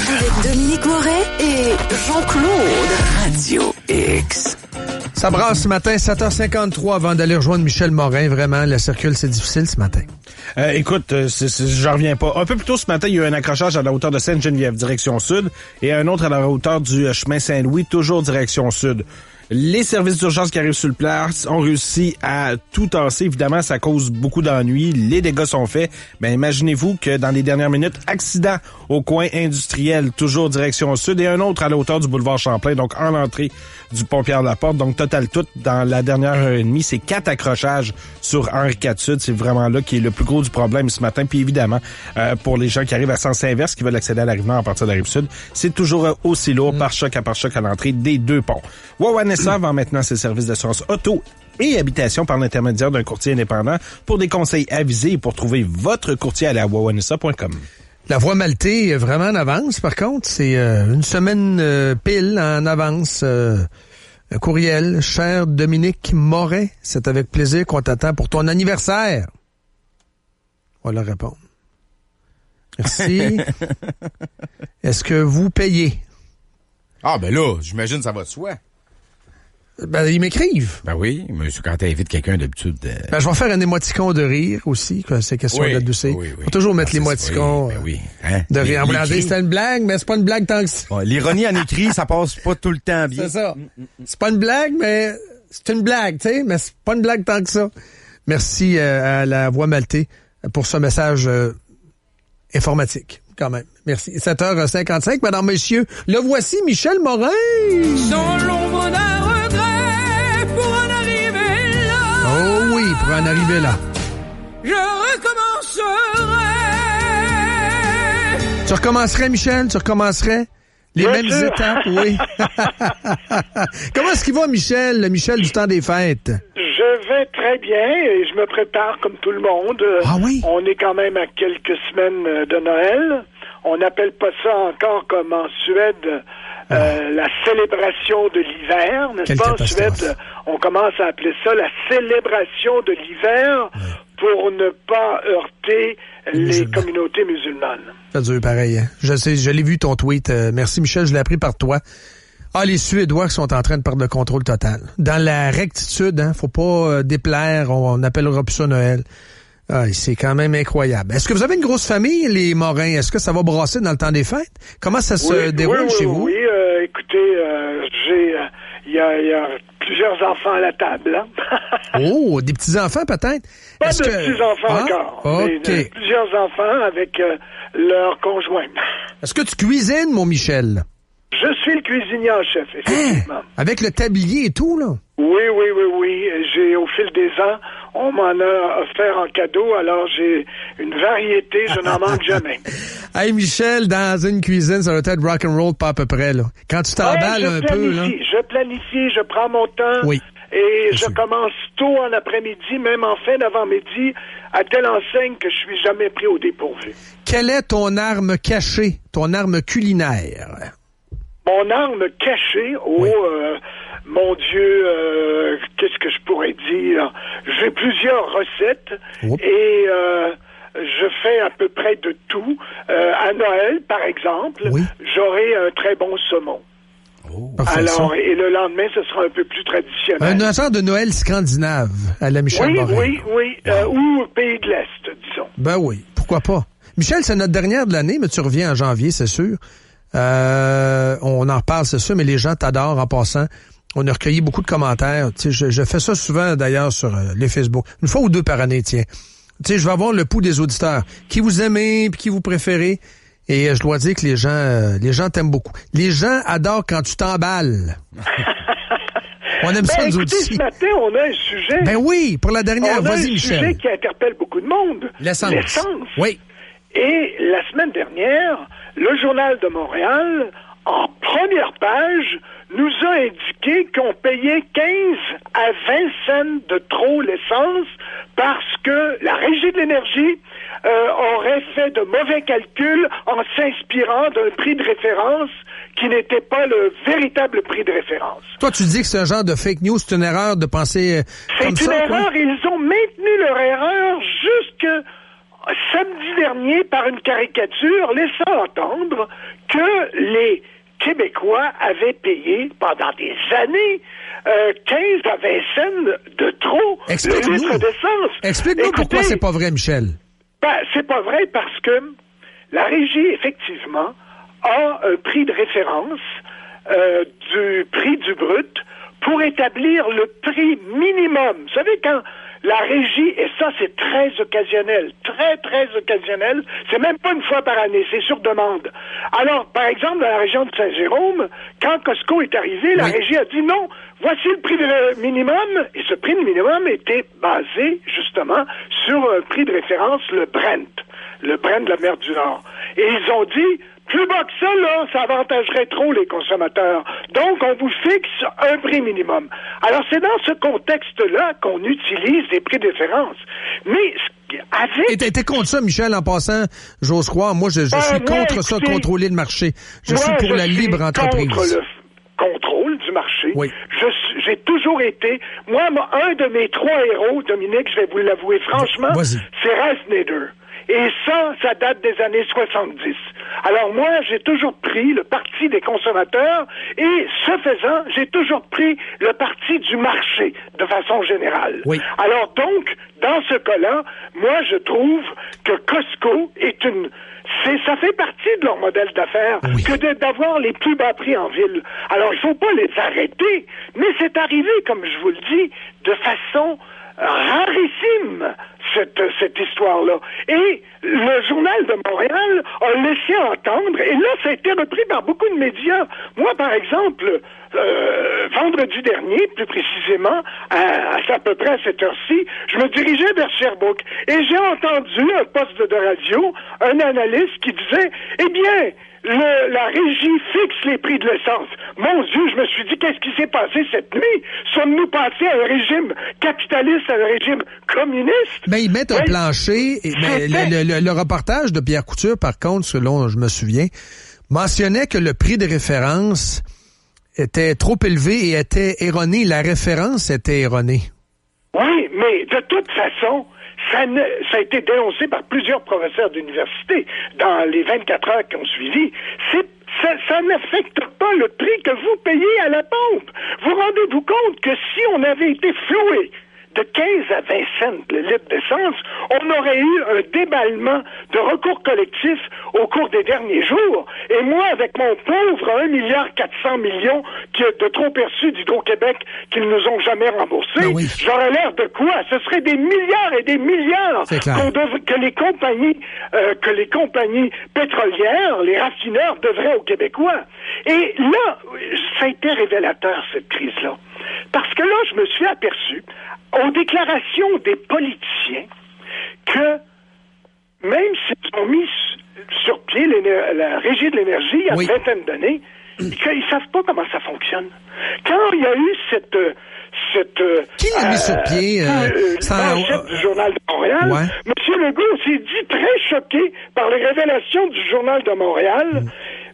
Avec Dominique Moret et Jean-Claude. Radio X. Ça brasse ce matin, 7h53 avant d'aller rejoindre Michel Morin. Vraiment, la circule, c'est difficile ce matin. Écoute, j'en reviens pas. Un peu plus tôt ce matin, il y a eu un accrochage à la hauteur de Sainte-Geneviève, direction sud, et un autre à la hauteur du chemin Saint-Louis, toujours direction sud. Les services d'urgence qui arrivent sur le place ont réussi à tout tasser. Évidemment, ça cause beaucoup d'ennuis. Les dégâts sont faits. Ben, imaginez-vous que dans les dernières minutes, accident au coin industriel, toujours direction sud, et un autre à la hauteur du boulevard Champlain, donc en entrée du pont Pierre-Laporte. Donc, total tout, dans la dernière heure et demie, c'est 4 accrochages sur Henri IV Sud. C'est vraiment là qui est le plus gros du problème ce matin. Puis évidemment, pour les gens qui arrivent à sens inverse, qui veulent accéder à l'arrivement à partir de la Rive-Sud, c'est toujours aussi lourd, par choc à l'entrée des deux ponts. Wawanesa vend maintenant ses services d'assurance auto et habitation par l'intermédiaire d'un courtier indépendant. Pour des conseils avisés et pour trouver votre courtier, allez à wawanesa.com. La Voie maltaise est vraiment en avance, par contre. C'est une semaine pile en avance. Un courriel. Cher Dominique Moret, c'est avec plaisir qu'on t'attend pour ton anniversaire. On va leur répondre. Merci. Est-ce que vous payez? Ah, ben là, j'imagine ça va de soi. Ben, ils m'écrivent. Ben oui, mais quand t'invites quelqu'un d'habitude... Ben, je vais faire un émoticon de rire aussi, que c'est question d'adoucir. Oui. Faut toujours mettre l'émoticon de rire. C'est une blague, mais c'est pas une blague tant que ça. Ouais, l'ironie en écrit, ça passe pas tout le temps bien. C'est ça. C'est pas une blague, mais c'est une blague, tu sais, mais c'est pas une blague tant que ça. Merci à la Voie maltaise pour ce message informatique, quand même. Merci. 7h55, mesdames, messieurs. Le voici, Michel Morin. Sans l'ombre d'un regret pour en arriver là. Oh oui, pour en arriver là. Je recommencerai. Tu recommencerais, Michel? Tu recommencerais? Les mêmes étapes, oui. Comment est-ce qu'il va, Michel? Le Michel du temps des fêtes. Je vais très bien et je me prépare comme tout le monde. Ah oui? On est quand même à quelques semaines de Noël. On n'appelle pas ça encore comme en Suède la célébration de l'hiver, n'est-ce pas? En Suède, on commence à appeler ça la célébration de l'hiver pour ne pas heurter les communautés musulmanes. Ça dure pareil, hein? Je sais, je l'ai vu ton tweet. Merci Michel, je l'ai appris par toi. Ah, les Suédois qui sont en train de perdre le contrôle total. Dans la rectitude, hein, faut pas déplaire, on appellera plus ça Noël. Ah, c'est quand même incroyable. Est-ce que vous avez une grosse famille, les Morins? Est-ce que ça va brasser dans le temps des fêtes? Comment ça se déroule chez vous? Oui, écoutez, il y a plusieurs enfants à la table. Hein? Oh, des petits-enfants peut-être? Pas de petits-enfants encore. OK. Mais plusieurs enfants avec leurs conjoints. Est-ce que tu cuisines, mon Michel? Je suis le cuisinier en chef, effectivement. Avec le tablier et tout, là? Oui. J'ai, au fil des ans, on m'en a offert en cadeau, alors j'ai une variété, je n'en manque jamais. Hey, Michel, dans une cuisine, ça doit être rock'n'roll pas à peu près, là. Quand tu t'emballes un peu, là. Je planifie, je prends mon temps. Oui. Et je commence tôt en après-midi, même en fin d'avant-midi, à telle enseigne que je suis jamais pris au dépourvu. Quelle est ton arme cachée, ton arme culinaire? Mon arme cachée, mon Dieu, qu'est-ce que je pourrais dire? J'ai plusieurs recettes et je fais à peu près de tout. À Noël, par exemple, j'aurai un très bon saumon. Alors, et le lendemain, ce sera un peu plus traditionnel. Un genre de Noël scandinave à la Michel Morin. Oui, ou pays de l'Est, disons. Ben oui, pourquoi pas. Michel, c'est notre dernière de l'année, mais tu reviens en janvier, c'est sûr. On en reparle, c'est sûr, mais les gens t'adorent en passant. On a recueilli beaucoup de commentaires. Tu sais, je fais ça souvent, d'ailleurs, sur les Facebook. Une fois ou deux par année, tiens. Tu sais, je vais avoir le pouls des auditeurs. Qui vous aimez, puis qui vous préférez. Et je dois dire que les gens t'aiment beaucoup. Les gens adorent quand tu t'emballes. On aime ça, nous aussi. Ce matin, on a un sujet. Ben oui, pour la dernière. Vas-y, Michel. On a un sujet qui interpelle beaucoup de monde. L'essence. Oui. Et la semaine dernière, le Journal de Montréal, en première page, nous a indiqué qu'on payait 15 à 20 cents de trop l'essence parce que la Régie de l'énergie aurait fait de mauvais calculs en s'inspirant d'un prix de référence qui n'était pas le véritable prix de référence. Toi, tu dis que c'est un genre de fake news, c'est une erreur de penser comme ça? C'est une erreur, ils ont maintenu leur erreur samedi dernier, par une caricature, laissant entendre que les Québécois avaient payé pendant des années 15 à 20 cents de trop le litre d'essence. Explique-nous pourquoi c'est pas vrai, Michel. Ben, c'est pas vrai parce que la Régie, effectivement, a un prix de référence du prix du brut pour établir le prix minimum. Vous savez, quand la Régie, et ça c'est très occasionnel, très très occasionnel, c'est même pas une fois par année, c'est sur demande. Alors, par exemple, dans la région de Saint-Jérôme, quand Costco est arrivé, la Régie a dit non, voici le prix de minimum, et ce prix de minimum était basé justement sur un prix de référence, le Brent de la mer du Nord. Et ils ont dit, plus bas que ça, là, ça avantagerait trop les consommateurs. Donc, on vous fixe un prix minimum. Alors, c'est dans ce contexte-là qu'on utilise des prix de référence. Mais, avec... Et t'es contre ça, Michel, en passant, j'ose croire. Moi, je suis contre ça, contrôler le marché. Je suis pour la libre entreprise. Contre le contrôle du marché. Oui. J'ai toujours été... Moi, un de mes 3 héros, Dominique, je vais vous l'avouer franchement, c'est Ralph Nader. Et ça date des années 70. Alors moi, j'ai toujours pris le parti des consommateurs et, ce faisant, j'ai toujours pris le parti du marché, de façon générale. Oui. Alors donc, dans ce cas-là, moi, je trouve que Costco est une... ça fait partie de leur modèle d'affaires que d'avoir les plus bas prix en ville. Alors, il faut pas les arrêter, mais c'est arrivé, comme je vous le dis, de façon rarissime, cette histoire-là. Et le Journal de Montréal a laissé entendre, et là, ça a été repris par beaucoup de médias. Moi, par exemple, vendredi dernier, plus précisément, à peu près à cette heure-ci, je me dirigeais vers Sherbrooke, et j'ai entendu un poste de radio, un analyste qui disait, eh bien, la Régie fixe les prix de l'essence. Mon Dieu, je me suis dit, qu'est-ce qui s'est passé cette nuit? Sommes-nous passés à un régime capitaliste, à un régime communiste? Ben, ils mettent un plancher. Mais le reportage de Pierre Couture, par contre, selon je me souviens, mentionnait que le prix de référence était trop élevé et était erroné. La référence était erronée. Oui, mais de toute façon, ça a été dénoncé par plusieurs professeurs d'université dans les 24 heures qui ont suivi. Ça n'affecte pas le prix que vous payez à la pompe. Vous rendez-vous compte que si on avait été floué de 15 à 20 cents le litre d'essence, on aurait eu un déballement de recours collectif au cours des derniers jours. Et moi, avec mon pauvre 1,4 milliard de trop perçus d'Hydro-Québec qu'ils nous ont jamais remboursés, j'aurais l'air de quoi? Ce serait des milliards et des milliards que les compagnies pétrolières, les raffineurs devraient aux Québécois. Et là, ça a été révélateur, cette crise-là. Parce que là, je me suis aperçu, aux déclarations des politiciens, que même s'ils ont mis sur pied la Régie de l'énergie il y a une vingtaine d'années, qu'ils ne savent pas comment ça fonctionne. Quand il y a eu qui l'a mis sur pied? Chef du Journal de Montréal. M. Legault s'est dit très choqué par les révélations du Journal de Montréal.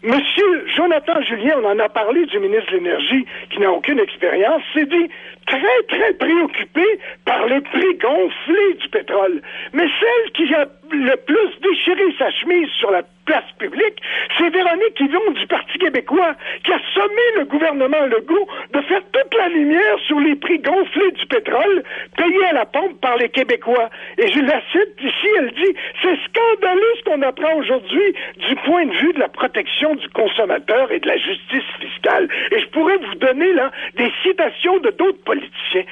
Monsieur Jonathan Julien, on en a parlé, du ministre de l'Énergie, qui n'a aucune expérience, s'est dit très, très préoccupé par le prix gonflé du pétrole. Mais celle qui a le plus déchiré sa chemise sur la place publique, c'est Véronique Yvon du Parti québécois, qui a sommé le gouvernement Legault de faire toute la lumière sur les prix gonflés du pétrole payés à la pompe par les Québécois. Et je la cite ici, elle dit « C'est scandaleux ce qu'on apprend aujourd'hui du point de vue de la protection du consommateur et de la justice fiscale. » Et je pourrais vous donner là des citations de d'autres politiciens.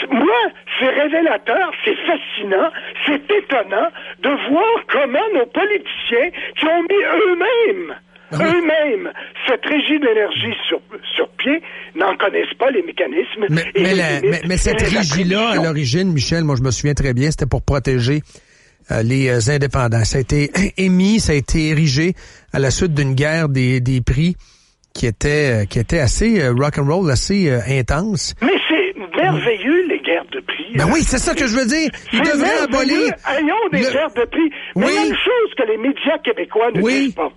Moi, c'est révélateur, c'est fascinant, c'est étonnant de voir comment nos politiciens qui ont mis eux-mêmes cette Régie de l'énergie sur pied n'en connaissent pas les mécanismes. Mais cette régie-là, à l'origine, Michel, moi je me souviens très bien, c'était pour protéger les indépendants. Ça a été émis, ça a été érigé à la suite d'une guerre des prix qui était assez rock'n'roll, assez intense. Mais c'est merveilleux, les guerres de prix. Ben oui, c'est ça que je veux dire. Ils devraient abolir. Ayons des guerres de prix. Mais il y a une chose que les médias québécois ne disent pas.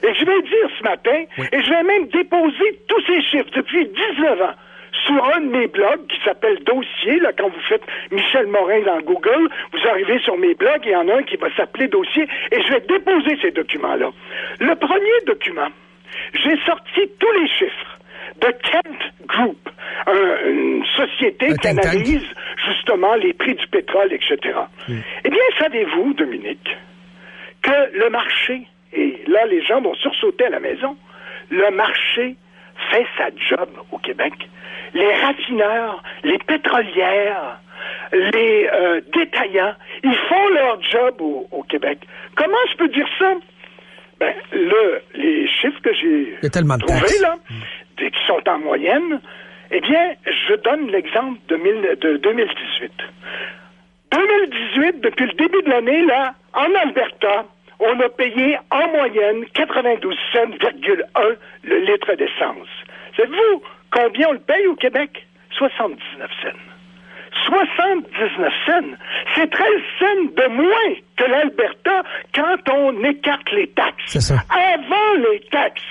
Et je vais dire ce matin, et je vais même déposer tous ces chiffres depuis 19 ans sur un de mes blogs qui s'appelle Dossier, là, quand vous faites Michel Morin dans Google, vous arrivez sur mes blogs, il y en a un qui va s'appeler Dossier, et je vais déposer ces documents-là. Le premier document, j'ai sorti tous les chiffres de Kent Group, une société qui analyse justement les prix du pétrole, etc. Eh bien, savez-vous, Dominique, que le marché, et là, les gens vont sursauter à la maison, le marché fait sa job au Québec. Les raffineurs, les pétrolières, les détaillants, ils font leur job au Québec. Comment je peux dire ça? Ben, les chiffres que j'ai trouvés, là, qui sont en moyenne, eh bien, je donne l'exemple de 2018. 2018, depuis le début de l'année, là, en Alberta, on a payé en moyenne 92 cents,1 le litre d'essence. Savez-vous combien on le paye au Québec? 79 cents. 79 cents. C'est 13 cents de moins que l'Alberta quand on écarte les taxes. C'est ça. Avant les taxes.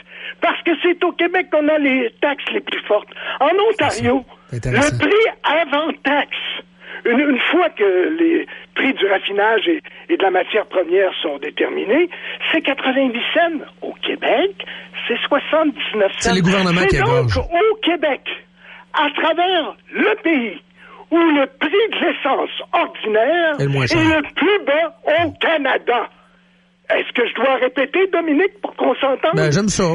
Parce que c'est au Québec qu'on a les taxes les plus fortes. En Ontario, le prix avant taxe, une fois que les prix du raffinage et de la matière première sont déterminés, c'est 90 cents. Au Québec, c'est 79 cents. C'est les gouvernements qui égorgent. Donc, au Québec, à travers le pays, où le prix de l'essence ordinaire est le plus bas au Canada. Est-ce que je dois répéter, Dominique, pour qu'on s'entende? Ben, j'aime ça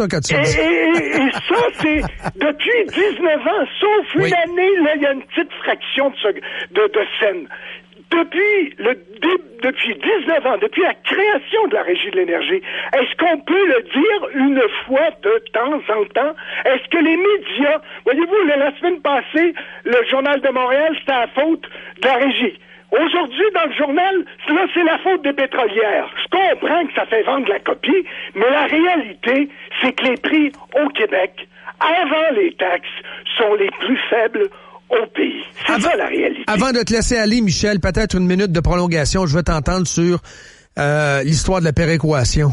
quand tu dis. Et ça, c'est depuis 19 ans, sauf une année, là, il y a une petite fraction de scène. Depuis 19 ans, depuis la création de la Régie de l'énergie, est-ce qu'on peut le dire une fois de temps en temps? Est-ce que les médias, voyez-vous, la semaine passée, le Journal de Montréal, c'était la faute de la Régie. Aujourd'hui, dans le journal, là, c'est la faute des pétrolières. Je comprends que ça fait vendre la copie, mais la réalité, c'est que les prix au Québec, avant les taxes, sont les plus faibles au pays. C'est ça la réalité. Avant de te laisser aller, Michel, peut-être une minute de prolongation. Je veux t'entendre sur l'histoire de la péréquation.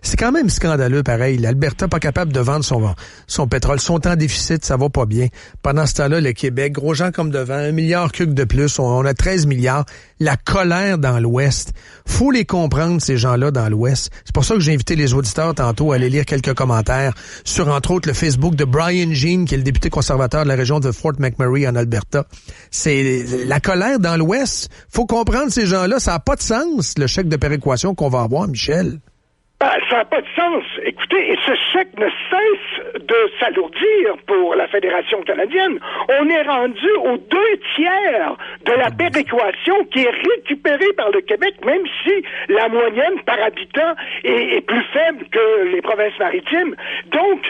C'est quand même scandaleux, pareil. L'Alberta pas capable de vendre son pétrole. Sont en déficit, ça va pas bien. Pendant ce temps-là, le Québec, gros gens comme devant, 1 milliard cube de plus, on a 13 milliards. La colère dans l'Ouest. Faut les comprendre, ces gens-là dans l'Ouest. C'est pour ça que j'ai invité les auditeurs tantôt à aller lire quelques commentaires sur, entre autres, le Facebook de Brian Jean, qui est le député conservateur de la région de Fort McMurray en Alberta. C'est la colère dans l'Ouest. Faut comprendre ces gens-là. Ça n'a pas de sens, le chèque de péréquation qu'on va avoir, Michel. Ça n'a pas de sens. Écoutez, et ce chèque ne cesse de s'alourdir pour la Fédération canadienne. On est rendu aux 2/3 de la péréquation qui est récupérée par le Québec, même si la moyenne par habitant est plus faible que les provinces maritimes. Donc,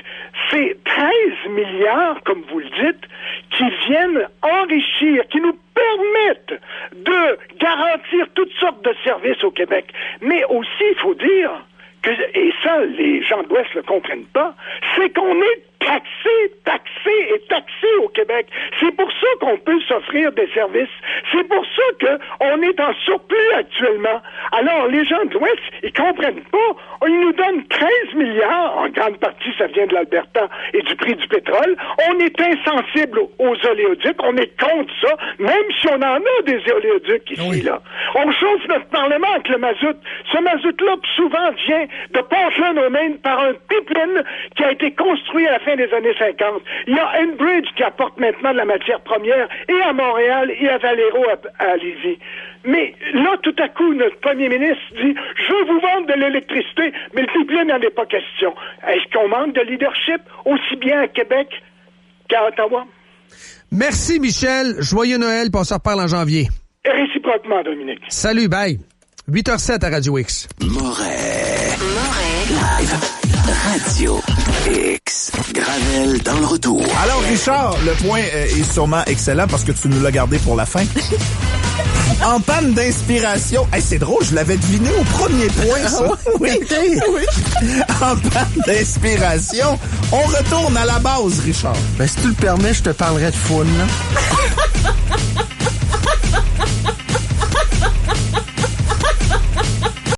c'est 13 milliards, comme vous le dites, qui viennent enrichir, qui nous permettent de garantir toutes sortes de services au Québec. Mais aussi, il faut dire et ça, les gens de l'Ouest ne le comprennent pas, c'est qu'on est taxé au Québec. C'est pour ça qu'on peut s'offrir des services. C'est pour ça qu'on est en surplus actuellement. Alors, les gens de l'Ouest, ils comprennent pas. Ils nous donnent 13 milliards. En grande partie, ça vient de l'Alberta et du prix du pétrole. On est insensible aux oléoducs. On est contre ça, même si on en a des oléoducs ici, là. On chauffe notre Parlement avec le mazout. Ce mazout-là, souvent, vient de Portland au Maine par un pipeline qui a été construit à la fin des années 50. Il y a Enbridge qui apporte maintenant de la matière première et à Montréal et à Valero à Lévis. Mais là, tout à coup, notre premier ministre dit « Je veux vous vendre de l'électricité, mais le pipeline n'en est pas question. » Est-ce qu'on manque de leadership aussi bien à Québec qu'à Ottawa? Merci, Michel. Joyeux Noël, puis on se reparle en janvier. Et réciproquement, Dominique. Salut, bye. 8h07 à Radio X. Moret Live. Radio X. Gravel dans le retour. Alors, Richard, le point est sûrement excellent parce que tu nous l'as gardé pour la fin. En panne d'inspiration. Hey, c'est drôle, je l'avais deviné au premier point, ça. Oui. En panne d'inspiration, on retourne à la base, Richard. Ben, si tu le permets, je te parlerai de faune, là.